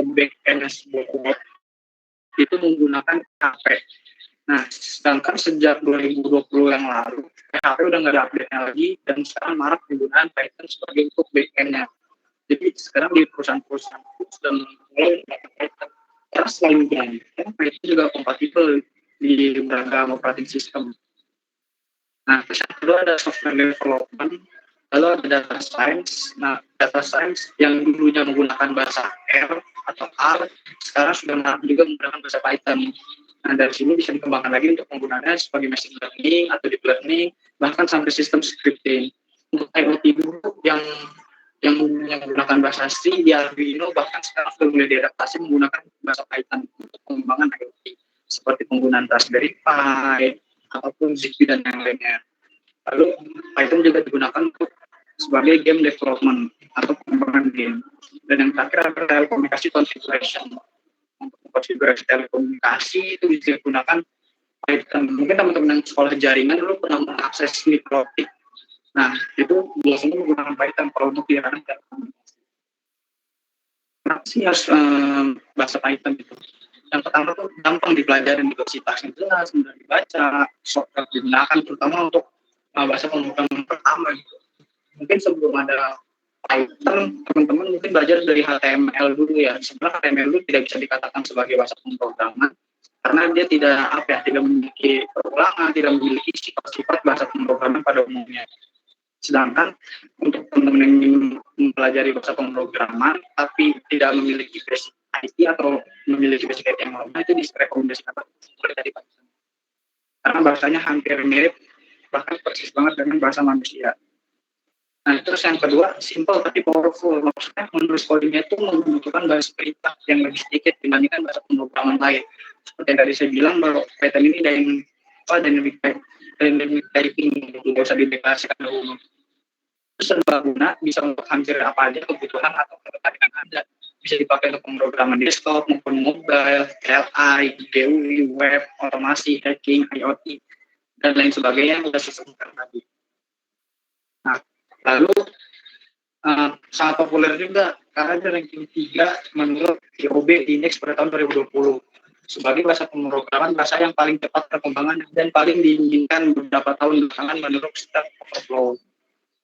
atau back-end sebuah web itu menggunakan PHP. Nah, sedangkan sejak 2020 yang lalu, PHP udah nggak ada update-nya lagi, dan sekarang marak penggunaan Python sebagai untuk back-end-nya. Jadi sekarang di perusahaan-perusahaan itu sudah mulai menggunakan Python. Karena selain Python, Python juga kompatibel di beragam operating system. Nah, terus yang kedua ada software development, lalu ada data science. Nah, data science yang dulunya menggunakan bahasa R atau R, sekarang sudah juga menggunakan bahasa Python. Nah, dari sini bisa dikembangkan lagi untuk penggunaannya sebagai machine learning atau deep learning, bahkan sampai sistem scripting. Untuk IoT dulu yang menggunakan bahasa C di Arduino, bahkan sekarang sudah mulai diadaptasi menggunakan bahasa Python untuk pengembangan IoT, seperti penggunaan Raspberry Pi, ataupun Zigbee dan yang lainnya. Lalu Python juga digunakan untuk sebagai game development atau pengembangan game. Dan yang terakhir adalah telekomunikasi configuration. Untuk konfigurasi telekomunikasi itu bisa digunakan Python. Mungkin teman-teman yang sekolah jaringan dulu pernah mengakses fiber optik. Nah, itu biasanya menggunakan Python kalau untuk jaringan telekomunikasi. Kenapa sih harus bahasa Python itu? Yang pertama tuh gampang dipelajari, juga sintaksnya jelas, mudah dibaca, shortcut digunakan, terutama untuk bahasa pemrograman pertama gitu. Mungkin sebelum ada Python, teman-teman mungkin belajar dari HTML dulu ya. Sebenarnya HTML dulu tidak bisa dikatakan sebagai bahasa pemrograman karena dia tidak memiliki perulangan, tidak memiliki sifat-sifat bahasa pemrograman pada umumnya. Sedangkan untuk teman-teman yang ingin mempelajari bahasa pemrograman tapi tidak memiliki basic IT atau memiliki basic IT yang lama, itu direkomendasikan mulai dari Python. Karena bahasanya hampir mirip, bahkan persis banget dengan bahasa manusia. Nah, terus yang kedua, simple tapi powerful. Maksudnya menulis codingnya itu membutuhkan bahasa perintah yang lebih sedikit dibandingkan bahasa pemrograman lain. Seperti yang tadi saya bilang, bahwa Python ini dynamic typing, tidak usah dideklarasikan dahulu. Terus serbaguna, bisa untuk hampir apa aja kebutuhan atau ketertarikan Anda. Bisa dipakai untuk pemrograman desktop maupun mobile, LI, GUI, web, otomasi, hacking, IoT, dan lain sebagainya yang sudah saya sebutkan tadi. Nah, lalu sangat populer juga karena dia ranking 3 menurut IOB di Index pada tahun 2020 sebagai bahasa pemrograman bahasa yang paling cepat perkembangan dan paling diinginkan beberapa tahun belakangan menurut Stack Overflow.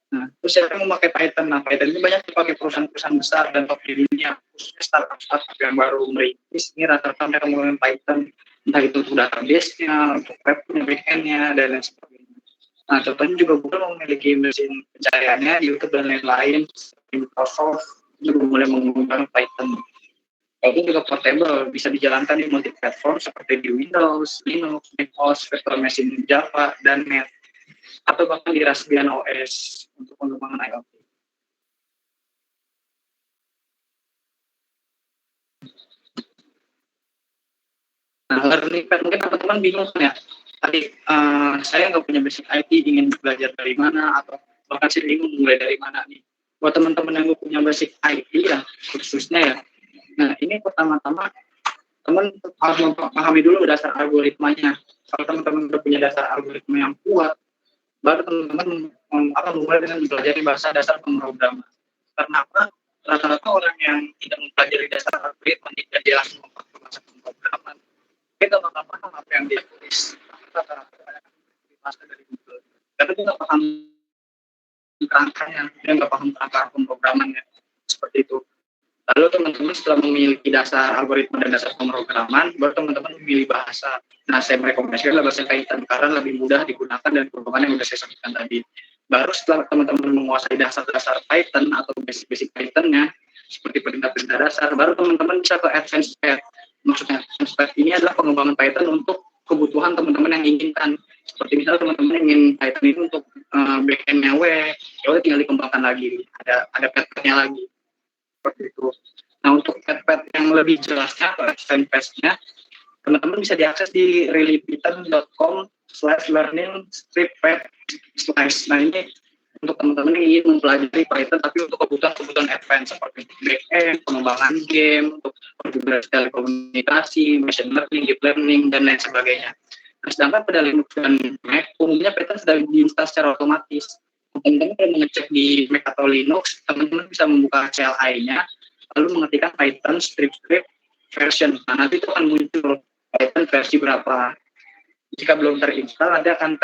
Nah, terus siapa yang memakai Python? Nah, Python ini banyak dipakai perusahaan-perusahaan besar dan top di dunia, khususnya startup yang baru merintis. Ini rata-rata mereka menggunakan Python, entah itu untuk database-nya, untuk web-nya, back-end-nya, dan lain sebagainya. Nah, contohnya juga Google memiliki mesin pencariannya, YouTube dan lain-lain, Microsoft juga mulai menggunakan Python. Itu juga portable, bisa dijalankan di multi-platform seperti di Windows, Linux, macOS, virtual machine Java, dan Net, atau bahkan di Raspbian OS untuk pengembangan IoT. Nah, learning path mungkin teman-teman bingung kan ya, tadi saya nggak punya basic IT, ingin belajar dari mana, atau bahkan saya bingung mulai dari mana nih. Buat teman-teman yang punya basic IT ya, khususnya ya, nah ini pertama-tama teman harus memahami dulu dasar algoritmanya. Kalau teman-teman sudah punya dasar algoritma yang kuat, baru teman-teman mulai dengan mempelajari bahasa dasar pemrograman. Karena apa? Rata-rata orang yang tidak mempelajari dasar algoritma tidak dia langsung mempakai bahasa pemrograman, kita bakal paham apa yang dia tulis. Rata-rata bahasa dari Google, tapi dia nggak paham kerangkanya, dia nggak paham kerangka pemrogramannya, seperti itu. Lalu teman-teman setelah memiliki dasar algoritma dan dasar pemrograman, baru teman-teman memilih bahasa. Nah, saya merekomendasikan bahasa Python karena lebih mudah digunakan dan perubahan yang sudah saya sebutkan tadi. Baru setelah teman-teman menguasai dasar-dasar Python atau basic-basic Python-nya, seperti perintah-perintah dasar, baru teman-teman bisa ke advanced path. Maksudnya, advanced path ini adalah pengembangan Python untuk kebutuhan teman-teman yang inginkan. Seperti misalnya teman-teman ingin Python ini untuk back-end-nya web, ya udah tinggal dikembangkan lagi, ada path-nya lagi. Seperti itu. Nah, untuk path yang lebih jelasnya atau advanced path-nya, teman-teman bisa diakses di reallypython.com/learning-path/. Nah, ini untuk teman-teman yang ingin mempelajari Python tapi untuk kebutuhan advance seperti back-end, pengembangan game, untuk konfigurasi telekomunikasi, machine learning, deep learning, dan lain sebagainya. Nah, sedangkan pada Linux dan Mac, umumnya Python sudah diinstal secara otomatis. Teman-teman kalau mengecek di Mac atau Linux, teman-teman bisa membuka CLI-nya, lalu mengetikkan Python script version. Nah, nanti itu akan muncul Python versi berapa. Jika belum terinstall, nanti akan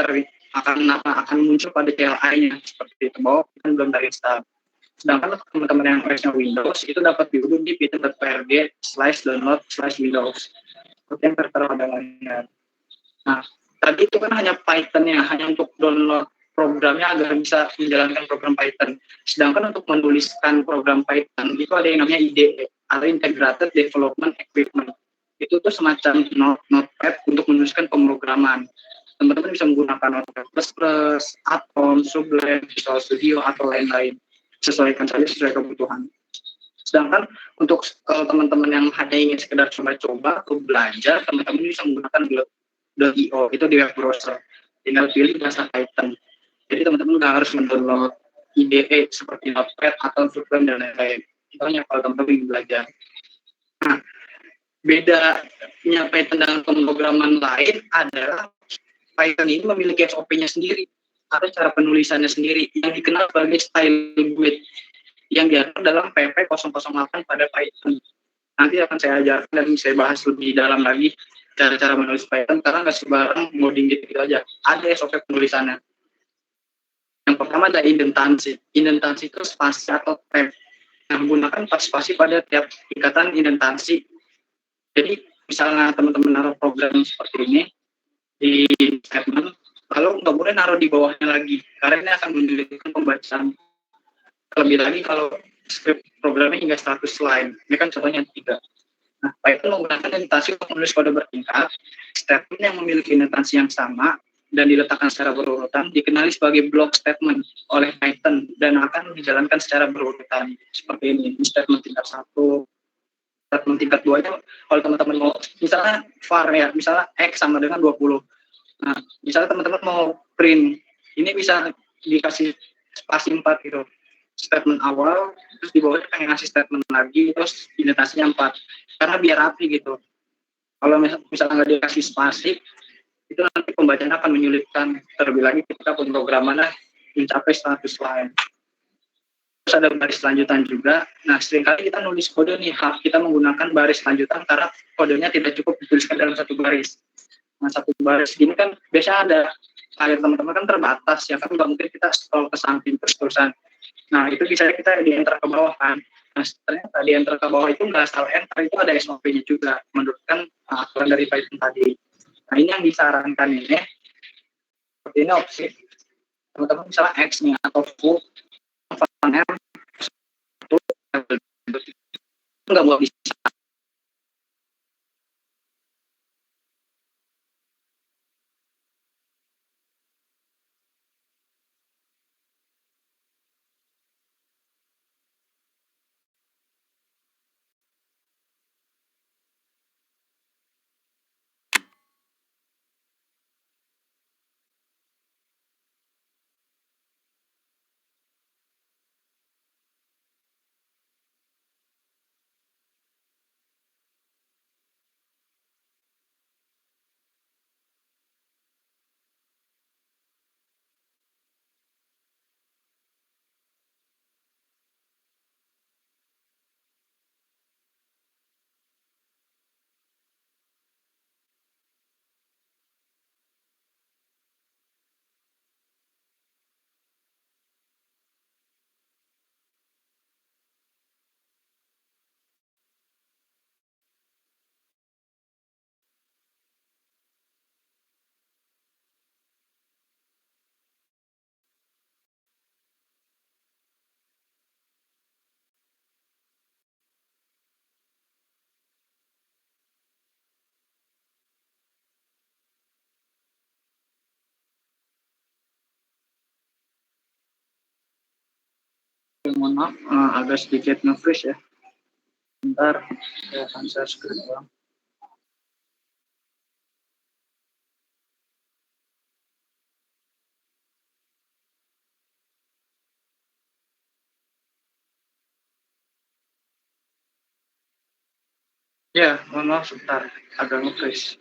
muncul pada CLI-nya seperti itu, bahwa kan belum terinstall. Sedangkan teman-teman yang OS-nya Windows itu dapat diunduh di python.org/download/windows seperti yang tertera pada layar. Nah, tadi itu kan hanya Python-nya, hanya untuk download programnya agar bisa menjalankan program Python. Sedangkan untuk menuliskan program Python itu ada yang namanya IDE atau Integrated Development Equipment. Itu tuh semacam notepad untuk menuliskan pemrograman. Teman-teman bisa menggunakan Notepad++, Atom, Sublime, Visual Studio atau lain-lain. Sesuaikan saja sesuai kebutuhan. Sedangkan untuk kalau teman-teman yang hanya ingin sekedar coba-coba atau belajar, teman-teman bisa menggunakan .io itu di web browser. Tinggal pilih bahasa Python. Jadi teman-teman nggak harus mendownload IDE seperti Notepad atau Sublime dan lain-lain. Itu hanya kalau teman-teman ingin belajar. Nah, bedanya Python dengan pemrograman lain adalah Python ini memiliki SOP-nya sendiri atau cara penulisannya sendiri yang dikenal sebagai style guide yang diatur dalam PP 008 pada Python. Nanti akan saya ajarkan dan saya bahas lebih dalam lagi cara-cara menulis Python karena nggak sembarang ngoding gitu aja. Ada SOP penulisannya. Yang pertama ada indentansi. Indentansi itu spasi atau tab. Nah, menggunakan 4 spasi pada tiap tingkatan indentansi. Jadi misalnya teman-teman naruh program seperti ini di statement, lalu nggak boleh naruh di bawahnya lagi karena ini akan menyulitkan pembacaan. Lebih lagi kalau script programnya hingga 100 line, ini kan contohnya 3. Nah, Python menggunakan indentasi untuk menulis kode bertingkat. Statement yang memiliki indentasi yang sama dan diletakkan secara berurutan dikenali sebagai block statement oleh Python dan akan dijalankan secara berurutan seperti ini. Ini statement tingkat 1, statement tingkat 2 nya kalau teman-teman mau, misalnya var ya, misalnya X sama dengan 20. Nah, misalnya teman-teman mau print, ini bisa dikasih spasi 4 gitu. Statement awal, terus di bawahnya pengen ngasih statement lagi, terus indentasinya 4. Karena biar rapi gitu. Kalau misalnya nggak dikasih spasi, itu nanti pembacaan akan menyulitkan. Terlebih lagi ketika pemrogramannya mencapai 100 line. Terus ada baris lanjutan juga. Nah, seringkali kita nulis kode nih, kita menggunakan baris lanjutan karena kodenya tidak cukup dituliskan dalam satu baris. Nah, satu baris ini kan biasanya ada layar teman-teman kan terbatas ya, kan nggak mungkin kita scroll ke samping terus-terusan. Nah, itu bisa kita di enter ke bawah kan. Nah, ternyata di enter ke bawah itu nggak asal enter, itu ada SOP-nya juga menurutkan aturan dari Python tadi. Nah, ini yang disarankan ini, seperti ini opsi. Teman-teman misalnya X nih atau full, itu nggak mau bisa. Mohon maaf, agak sedikit nge-freeze ya. Bentar, saya akan share screen ulang. Ya, mohon maaf sebentar, agak nge-freeze.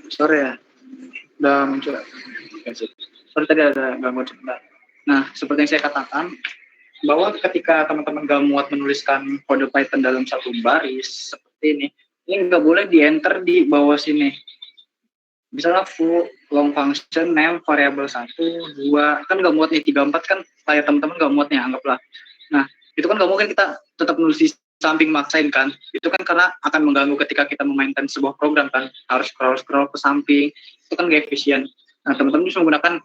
Sore ya, udah muncul. Sorry tadi ada gangguan sebentar. Nah, seperti yang saya katakan, bahwa ketika teman-teman gak muat menuliskan kode Python dalam satu baris seperti ini nggak boleh di enter di bawah sini. Misalnya full long function name variable 1, 2, kan nggak muat nih, 3, 4 kan layar teman-teman nggak muatnya, anggaplah. Nah, itu kan nggak mungkin kita tetap nulis di samping maksain kan, itu kan karena akan mengganggu ketika kita memainkan sebuah program kan, harus scroll ke samping, itu kan gak efisien. Nah, teman-teman bisa menggunakan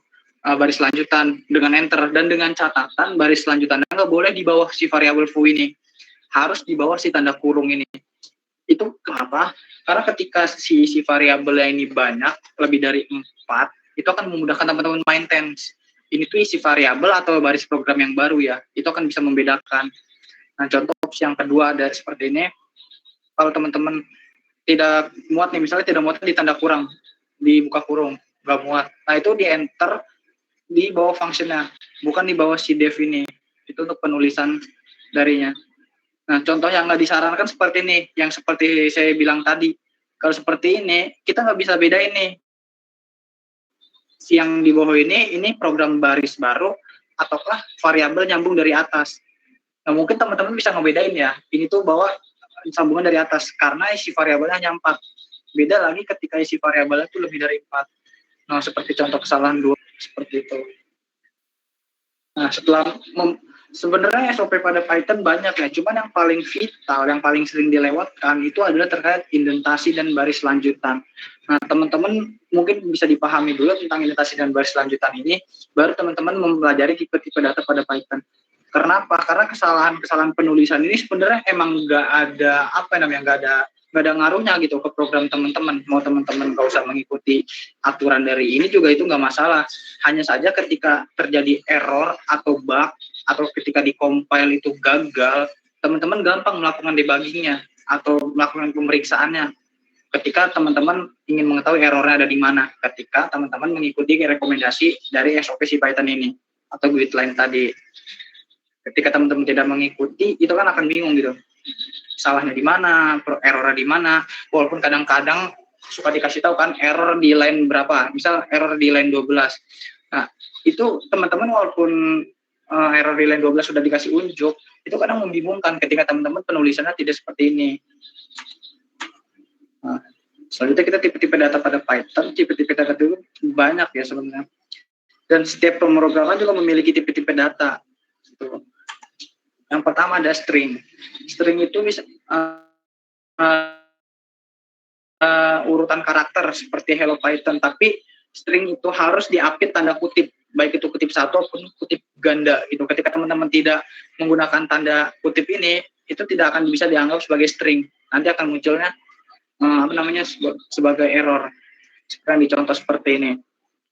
baris lanjutan dengan enter, dan dengan catatan baris lanjutannya nggak boleh di bawah si variabel foo ini, harus di bawah si tanda kurung ini. Itu kenapa? Karena ketika si variabelnya ini banyak, lebih dari 4, itu akan memudahkan teman-teman maintenance. Ini tuh isi variabel atau baris program yang baru ya, itu akan bisa membedakan. Nah, contoh opsi yang kedua ada seperti ini. Kalau teman-teman tidak muat nih, misalnya tidak muat di tanda kurang, di buka kurung, nggak muat. Nah, itu di enter di bawah functionnya, bukan di bawah si def ini. Itu untuk penulisan darinya. Nah, contoh yang nggak disarankan seperti ini, yang seperti saya bilang tadi. Kalau seperti ini, kita nggak bisa beda ini. Yang di bawah ini program baris baru, ataukah variabel nyambung dari atas. Nah, mungkin teman-teman bisa ngebedain ya, ini tuh bawa sambungan dari atas, karena isi variabelnya hanya 4. Beda lagi ketika isi variabelnya itu lebih dari 4. Nah, seperti contoh kesalahan 2, seperti itu. Nah, sebenarnya SOP pada Python banyak ya, cuman yang paling vital, yang paling sering dilewatkan itu adalah terkait indentasi dan baris lanjutan. Nah, teman-teman mungkin bisa dipahami dulu tentang indentasi dan baris lanjutan ini, baru teman-teman mempelajari tipe-tipe data pada Python. Kenapa? Karena kesalahan penulisan ini sebenarnya emang nggak ada nggak ada ngaruhnya gitu ke program teman-teman. Mau teman-teman nggak usah mengikuti aturan dari ini juga itu nggak masalah. Hanya saja ketika terjadi error atau bug, atau ketika di compile itu gagal, teman-teman gampang melakukan debuggingnya atau melakukan pemeriksaannya ketika teman-teman ingin mengetahui errornya ada di mana, ketika teman-teman mengikuti rekomendasi dari SOP si Python ini atau guideline tadi. Ketika teman-teman tidak mengikuti, itu kan akan bingung gitu. Salahnya di mana, errornya di mana, walaupun kadang-kadang suka dikasih tahu kan error di line berapa, misal error di line 12. Nah, itu teman-teman walaupun error di line 12 sudah dikasih unjuk, itu kadang membingungkan ketika teman-teman penulisannya tidak seperti ini. Nah, selanjutnya kita tipe-tipe data pada Python. Tipe-tipe data itu banyak ya sebenarnya. Dan setiap pemrograman juga memiliki tipe-tipe data. Gitu. Yang pertama ada string. String itu bisa urutan karakter seperti Hello Python, tapi string itu harus diapit tanda kutip, baik itu kutip satu ataupun kutip ganda gitu. Ketika teman-teman tidak menggunakan tanda kutip ini, itu tidak akan bisa dianggap sebagai string. Nanti akan munculnya sebagai error. Sekarang dicontoh seperti ini.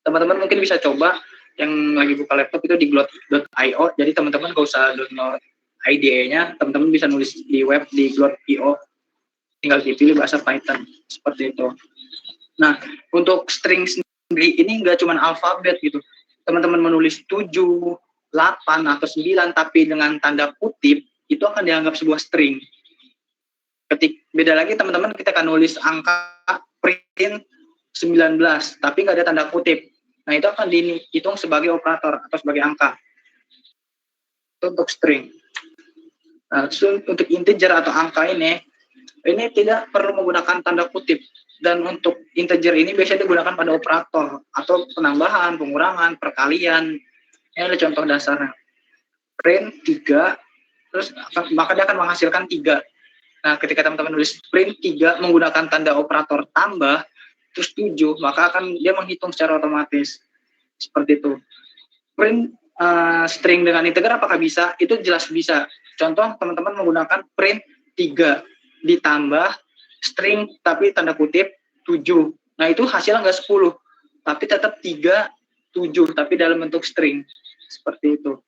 Teman-teman mungkin bisa coba yang lagi buka laptop itu di glot.io. Jadi teman-teman gak usah download IDE-nya, teman-teman bisa nulis di web di glot.io. Tinggal dipilih bahasa Python seperti itu. Nah, untuk string sendiri ini nggak cuma alfabet gitu. Teman-teman menulis 7, 8 atau 9 tapi dengan tanda kutip, itu akan dianggap sebuah string. Beda lagi teman-teman, kita akan nulis angka print 19 tapi nggak ada tanda kutip. Nah, itu akan dihitung sebagai operator atau sebagai angka. Itu untuk string. Nah, untuk integer atau angka ini tidak perlu menggunakan tanda kutip. Dan untuk integer ini biasanya digunakan pada operator atau penambahan, pengurangan, perkalian. Ini ada contoh dasarnya. Print 3, terus maka dia akan menghasilkan 3. Nah, ketika teman-teman nulis print 3 menggunakan tanda operator tambah, terus 7, maka akan dia menghitung secara otomatis. Seperti itu. Print string dengan integer apakah bisa? Itu jelas bisa. Contoh, teman-teman menggunakan print 3 ditambah string tapi tanda kutip 7. Nah, itu hasilnya nggak 10, tapi tetap 3, 7, tapi dalam bentuk string. Seperti itu.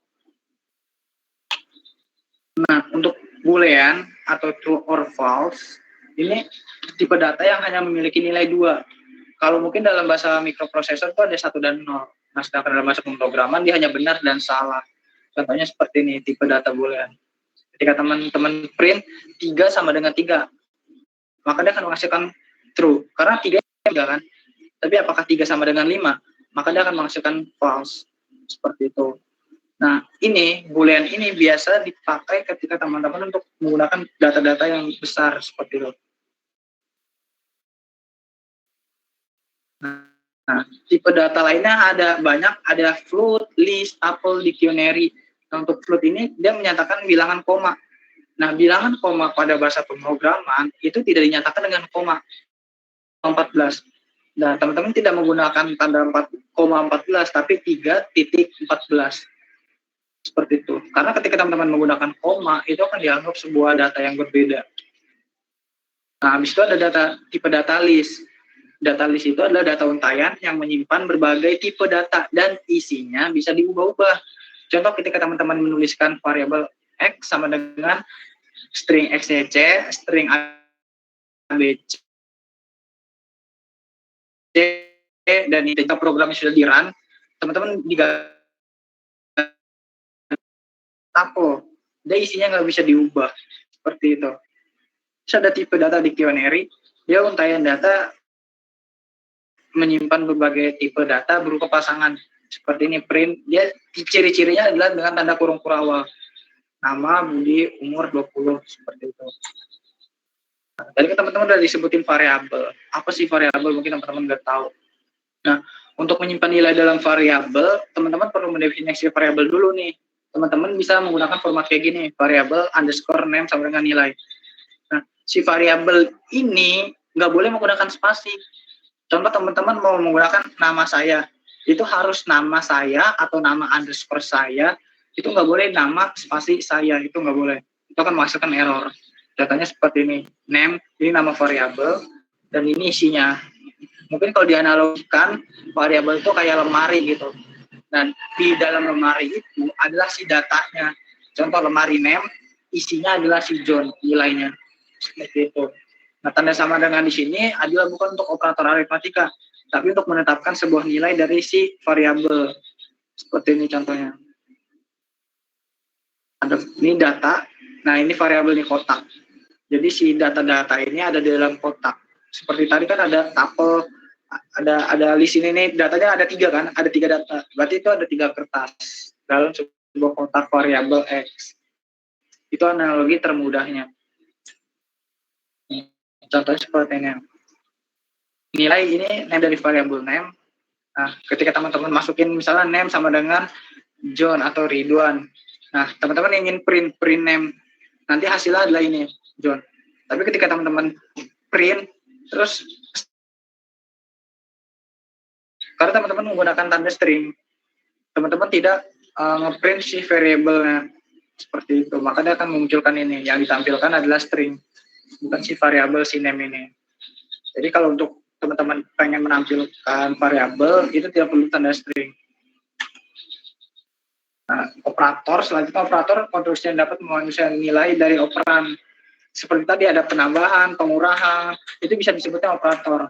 Nah, untuk boolean atau true or false, ini tipe data yang hanya memiliki nilai 2. Kalau mungkin dalam bahasa mikroprosesor itu ada 1 dan 0. Nah, sedangkan dalam bahasa pemrograman dia hanya benar dan salah. Contohnya seperti ini, tipe data boolean. Ketika teman-teman print 3 sama dengan 3, maka dia akan menghasilkan true. Karena 3 kan. Tapi apakah 3 sama dengan 5? Maka dia akan menghasilkan false. Seperti itu. Nah, ini boolean ini biasa dipakai ketika teman-teman untuk menggunakan data-data yang besar seperti itu. Nah, tipe data lainnya ada banyak, ada float, list, tuple, dictionary. Nah, untuk float ini dia menyatakan bilangan koma. Nah, bilangan koma pada bahasa pemrograman itu tidak dinyatakan dengan koma 14. Nah, teman-teman tidak menggunakan tanda 4,14 tapi 3.14. Seperti itu. Karena ketika teman-teman menggunakan koma, itu akan dianggap sebuah data yang berbeda. Nah, habis itu ada tipe data list. Data list itu adalah data untaian yang menyimpan berbagai tipe data dan isinya bisa diubah-ubah. Contoh ketika teman-teman menuliskan variabel X sama dengan string XCC, string ABC, dan ketika programnya sudah di-run, teman-teman tuple, dia isinya nggak bisa diubah, seperti itu. Terus ada tipe data dictionary, dia untaian data menyimpan berbagai tipe data berupa pasangan, seperti ini print, dia ciri-cirinya adalah dengan tanda kurung kurawal, nama, budi, umur 20, seperti itu. Nah, tadi teman-teman udah disebutin variabel. Apa sih variabel? Mungkin teman-teman nggak tahu. Nah, untuk menyimpan nilai dalam variabel, teman-teman perlu mendefinisi variabel dulu nih. Teman-teman bisa menggunakan format kayak gini, variabel underscore name sama dengan nilai. Nah, si variabel ini nggak boleh menggunakan spasi. Contoh teman-teman mau menggunakan nama saya, itu harus nama saya atau nama underscore saya, itu nggak boleh nama spasi saya, itu nggak boleh. Itu akan menghasilkan error. Datanya seperti ini, name, ini nama variabel, dan ini isinya. Mungkin kalau dianalogikan, variabel itu kayak lemari gitu. Dan di dalam lemari itu adalah si datanya. Contoh lemari name, isinya adalah si John nilainya. Seperti itu. Nah, tanda sama dengan di sini adalah bukan untuk operator aritmatika, tapi untuk menetapkan sebuah nilai dari si variabel. Seperti ini contohnya. Ada ini data, nah ini variabel ini kotak. Jadi si data-data ini ada di dalam kotak. Seperti tadi kan ada tapel, ada list ini nih, datanya ada 3 kan, ada 3 data. Berarti itu ada 3 kertas dalam sebuah kotak variabel X. Itu analogi termudahnya. Contohnya seperti ini. Nilai ini name dari variabel name. Nah, ketika teman-teman masukin misalnya name sama dengan John atau Ridwan. Nah, teman-teman ingin print name. Nanti hasilnya adalah ini, John. Tapi ketika teman-teman print, terus karena teman-teman menggunakan tanda string, teman-teman tidak ngeprint si variabelnya seperti itu. Maka dia akan memunculkan ini. Yang ditampilkan adalah string, bukan si variabel si name ini. Jadi kalau untuk teman-teman pengen menampilkan variabel, itu tidak perlu tanda string. Nah, operator, selanjutnya operator konstruksi yang dapat menghasilkan nilai dari operan. Seperti tadi ada penambahan, pengurahan, itu bisa disebutnya operator.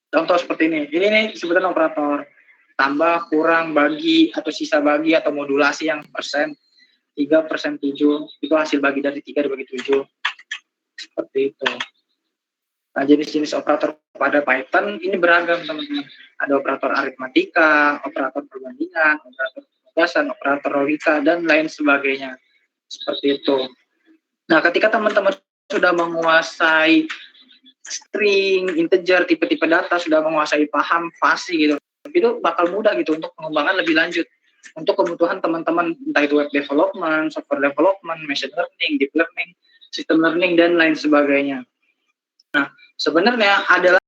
Contoh seperti ini nih disebutkan operator. Tambah, kurang, bagi, atau sisa bagi, atau modulasi yang persen, 3%, 7, itu hasil bagi dari 3 dibagi 7. Seperti itu. Nah, jenis-jenis operator pada Python ini beragam, teman-teman. Ada operator aritmatika, operator perbandingan, operator penugasan, operator logika, dan lain sebagainya. Seperti itu. Nah, ketika teman-teman sudah menguasai string, integer, tipe-tipe data, sudah menguasai paham, fasih gitu, itu bakal mudah gitu untuk pengembangan lebih lanjut. Untuk kebutuhan teman-teman, entah itu web development, software development, machine learning, deep learning, system learning, dan lain sebagainya. Nah, sebenarnya adalah